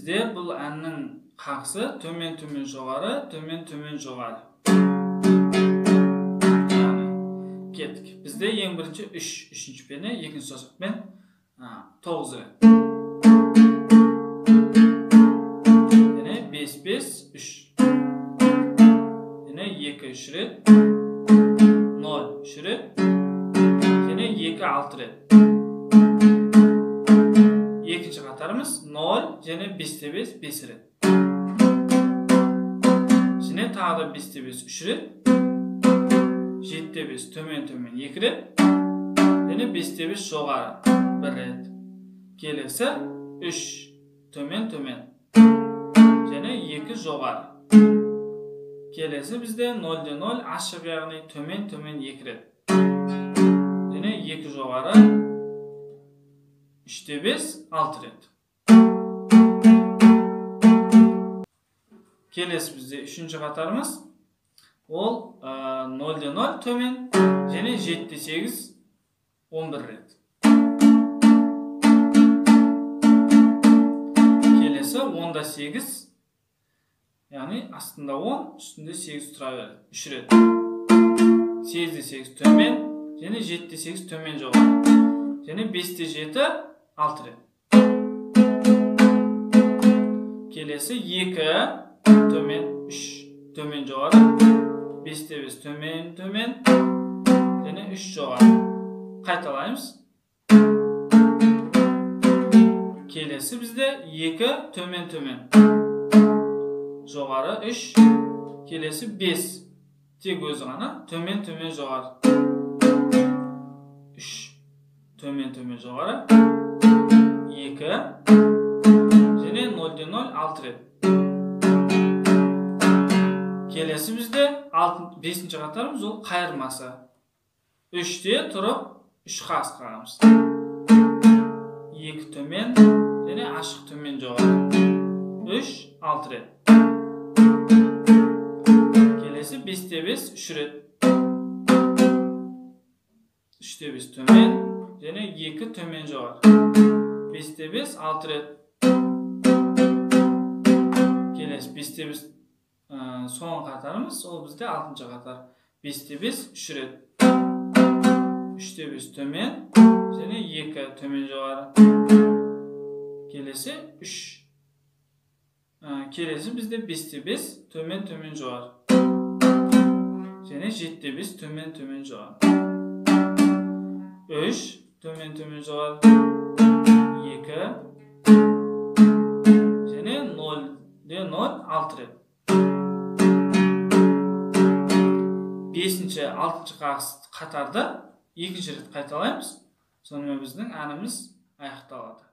bizde бұл әннің қақсы төмен-төмен жоғары, төмен-төмен жоғары. Кеттік. Бізде ең бірінші 3, үшінші пені, екінші саусақпен 9 рет. Және 5-5-3. Және 2-3 рет. 0-3 рет. Және 2-6 рет. Екінші қатарымыз 0 және 5-5 5 рет. Және тағы да 5-5 3 рет. 7-5 төмен-төмен 2 рет. Және 5-5 жоғары 1 рет. Келесі 3 төмен-төмен. Және 2 жоғары. Келесі бізде 0-0 ашық яғни төмен-төмен 2 рет. Және 2 жоғары. 3-5 6 рет. Келесі бізде үшінші қатарымыз. Ол 0-0 төмен және 7-8 11 рет. Келесі 10-8, яғни астында 10, үстінде 8 тұра береді. 3 рет. 8-8 төмен және 7-8 төмен жоғары. Және 5-7 6 рет. Келесі 2 төмен, 3 төмен жоғары. 5-5 төмен-төмен. Және 3 жоғары. Қайталаймыз. Келесі бізде 2 төмен-төмен. Жоғары 3. Келесі 5. Тек өзі ғана төмен-төмен жоғары. 3 төмен-төмен жоғары. 2 және 0-0 6 рет. Келесі бізде 5-ші қатарымыз ол қайырмасы. 3-те тұрып 3 қас қағамыз. 2 төмен және ашық төмен жоғары. 3 6 рет. Келесі 5-5 3 рет. 3-5 төмен және 2 төмен жоғары. 5-5 6 рет. Келесі 5-5 соңғы қатарымыз, ол бізде 6-ші қатар. 5-5 3 рет. 3-5 төмен және 2 төмен жоғары. Келесі 3. Келесі бізде 5-5 төмен-төмен жоғары. Және 7-5 төмен-төмен жоғары. 3 төмен-төмен жоғары. 2 және 0-0 6 рет. 5-ші 6-ші қатарды 2-ші рет қайталаймыз. Сонымен біздің әніміз аяқталады.